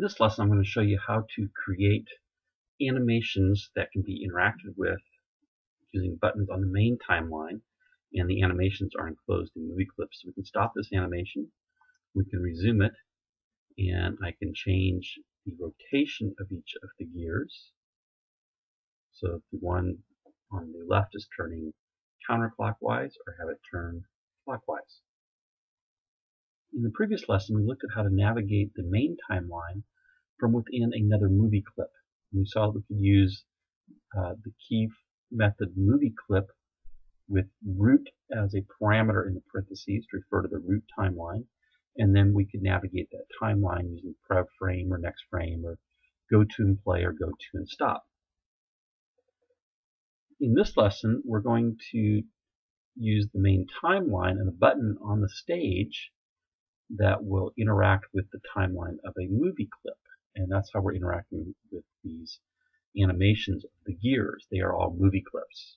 In this lesson, I'm going to show you how to create animations that can be interacted with using buttons on the main timeline, and the animations are enclosed in MovieClips. So we can stop this animation, we can resume it, and I can change the rotation of each of the gears. So if the one on the left is turning counterclockwise, or have it turn clockwise. In the previous lesson, we looked at how to navigate the main timeline from within another movie clip. We saw that we could use the key method MovieClip with root as a parameter in the parentheses to refer to the root timeline, and then we could navigate that timeline using prev frame or next frame or go to and play or go to and stop. In this lesson, we're going to use the main timeline and a button on the stage that will interact with the timeline of a movie clip. And that's how we're interacting with these animations of the gears. They are all movie clips.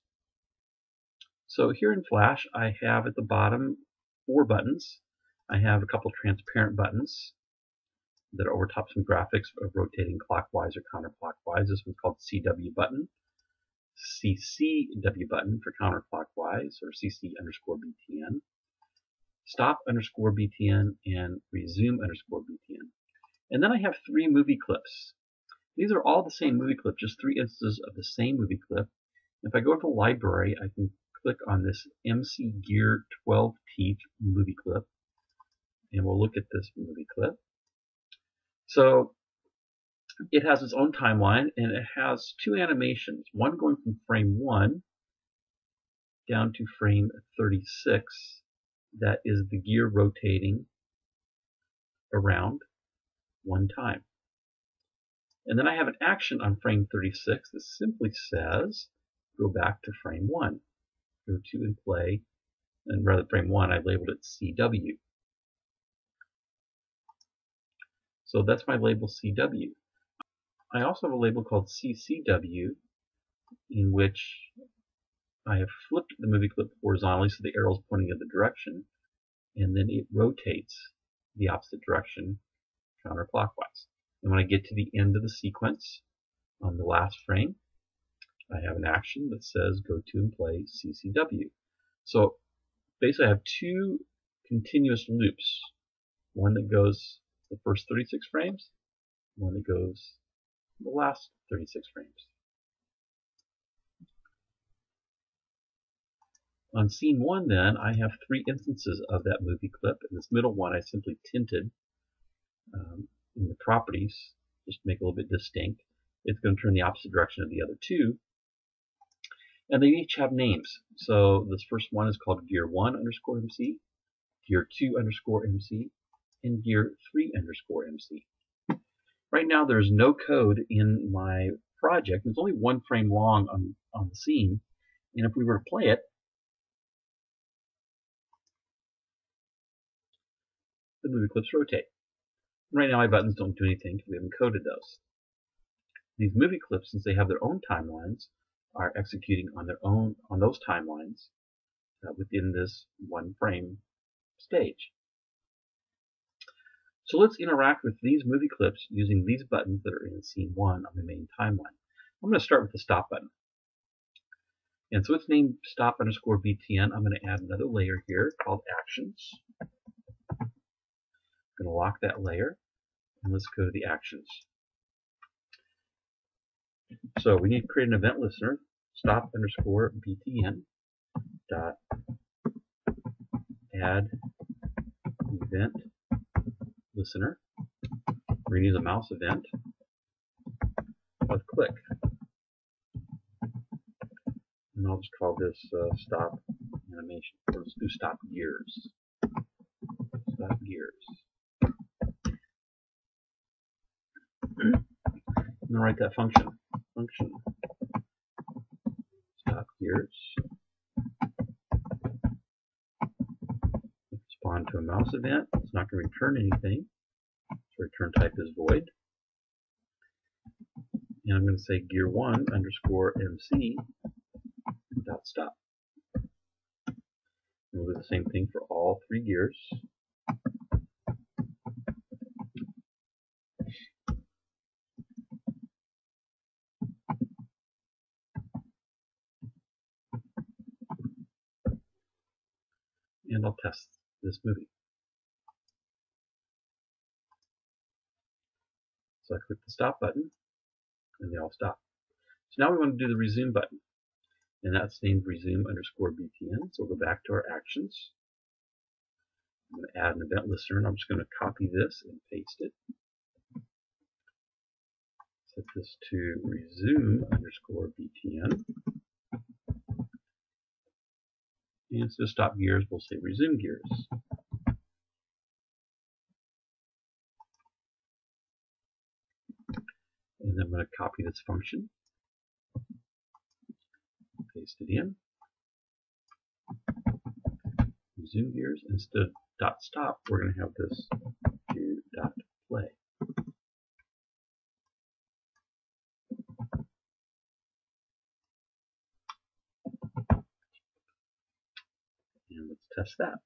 So here in Flash, I have at the bottom 4 buttons. I have a couple transparent buttons that are over top some graphics of rotating clockwise or counterclockwise. This one's called CW button. CCW button for counterclockwise, or CC_BTN. Stop _BTN and resume _BTN. And then I have 3 movie clips. These are all the same movie clip, just 3 instances of the same movie clip. If I go to the library, I can click on this MC Gear 12 Teeth movie clip, and we'll look at this movie clip. So it has its own timeline, and it has 2 animations, one going from frame 1 down to frame 36. That is the gear rotating around 1 time. And then I have an action on frame 36 that simply says, go back to frame 1. Go to and play, and rather than frame 1, I labeled it CW. So that's my label CW. I also have a label called CCW, in which I have flipped the movie clip horizontally so the arrow is pointing in the direction, and then it rotates the opposite direction counterclockwise. And when I get to the end of the sequence on the last frame, I have an action that says go to and play CCW. So basically I have 2 continuous loops. One that goes the first 36 frames, one that goes the last 36 frames. On scene 1 then, I have 3 instances of that movie clip, and this middle one I simply tinted in the properties just to make it a little bit distinct. It's going to turn the opposite direction of the other 2. And they each have names. So this first one is called Gear 1 _ MC, Gear 2 _ MC, and Gear 3 _ MC. Right now there's no code in my project. It's only 1 frame long on the scene. And if we were to play it, the movie clips rotate. Right now my buttons don't do anything because we haven't coded those. These movie clips, since they have their own timelines, are executing on their own on those timelines within this 1 frame stage. So let's interact with these movie clips using these buttons that are in scene 1 on the main timeline. I'm going to start with the stop button. And so it's named stop _BTN. I'm going to add another layer here called actions. I'm going to lock that layer, and let's go to the actions. So we need to create an event listener, stop _BTN dot add event listener. We're going to use a mouse event of click. And I'll just call this stop animation. Or let's do stop gears. Stop gears. I'm going to write that function. Function stop gears. Respond to a mouse event. It's not going to return anything. Its return type is void. And I'm going to say gear 1 _ MC dot stop. And we'll do the same thing for all 3 gears. and I'll test this movie. So I click the stop button, and they all stop. So now we want to do the resume button, and that's named resume_btn. So we'll go back to our actions. I'm going to add an event listener, and I'm just going to copy this and paste it. Set this to resume_btn. And instead of stop gears, we'll say resume gears. And then I'm going to copy this function, paste it in, resume gears. Instead of .stop, we're going to have this do .play. And let's test that.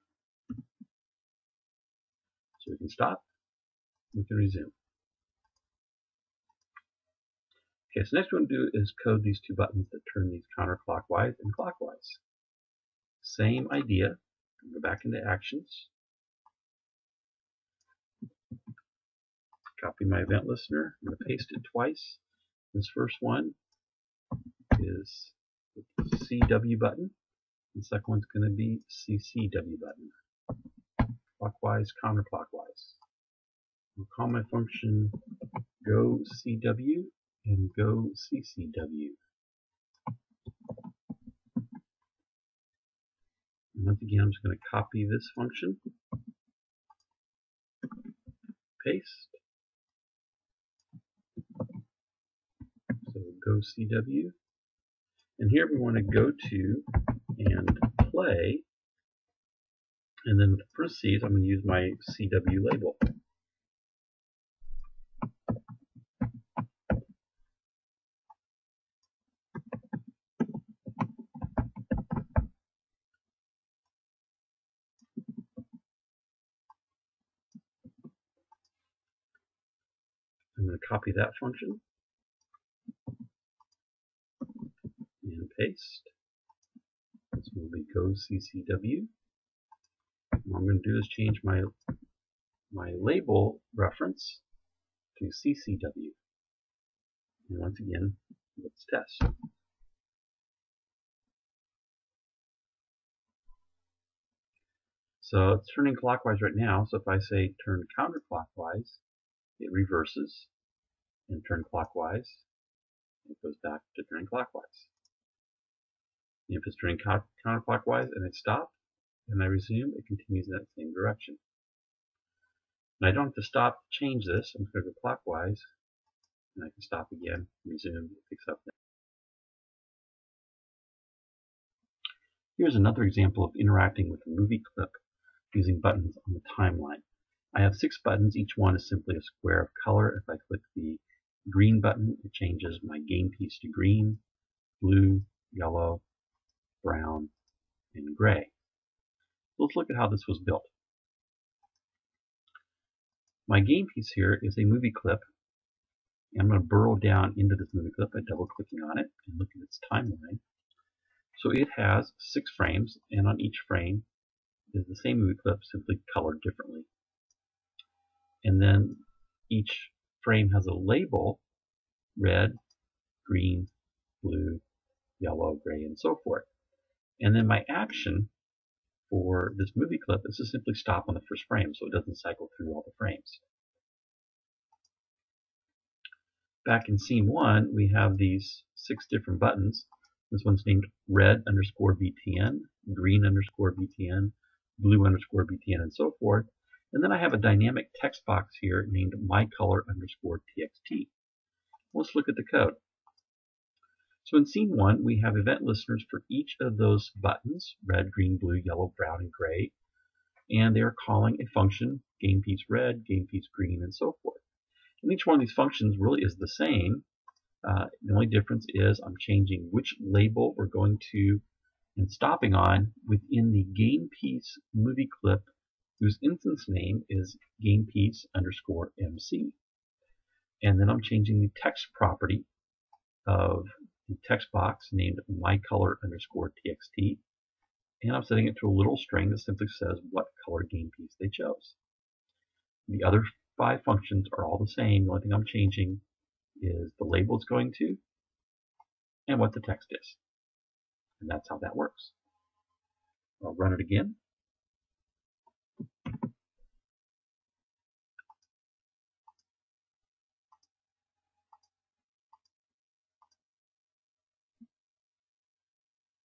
So we can stop, we can resume. Okay, so next what we're going to do is code these two buttons that turn these counterclockwise and clockwise. Same idea. Go back into actions. Copy my event listener. I'm going to paste it twice. This first one is the CW button. The second one's going to be CCW button. Clockwise, counterclockwise. I'll call my function goCW and goCCW. And once again, I'm just going to copy this function, paste. So goCW. And here we want to go to and play. And then with parentheses, I'm going to use my CW label. I'm going to copy that function and paste. This will be goCCW. What I'm going to do is change my label reference to CCW. And once again, let's test. So it's turning clockwise right now. So if I say turn counterclockwise, it reverses, and turn clockwise, it goes back to turning clockwise. And if it's turning counterclockwise and I stop and I resume, it continues in that same direction. And I don't have to stop to change this. I'm going to go clockwise, and I can stop again, resume, it picks up now. Here's another example of interacting with a movie clip using buttons on the timeline. I have 6 buttons. Each one is simply a square of color. If I click the green button, it changes my game piece to green, blue, yellow, brown, and gray. Let's look at how this was built. My game piece here is a movie clip. And I'm going to burrow down into this movie clip by double-clicking on it and look at its timeline. So it has 6 frames, and on each frame is the same movie clip, simply colored differently. And then each frame has a label: red, green, blue, yellow, gray, and so forth. And then my action for this movie clip is to simply stop on the first frame so it doesn't cycle through all the frames. Back in scene 1, we have these 6 different buttons. This one's named red_BTN, green_BTN, blue_BTN, and so forth. And then I have a dynamic text box here named mycolor_txt. Let's look at the code. So in scene 1, we have event listeners for each of those buttons: red, green, blue, yellow, brown, and gray. And they're calling a function, game piece red, game piece green, and so forth. And each one of these functions really is the same. The only difference is I'm changing which label we're going to and stopping on within the game piece movie clip, whose instance name is game piece_MC. And then I'm changing the text property of the text box named mycolor_txt and I'm setting it to a little string that simply says what color game piece they chose. The other 5 functions are all the same. The only thing I'm changing is the label it's going to and what the text is. And that's how that works. I'll run it again.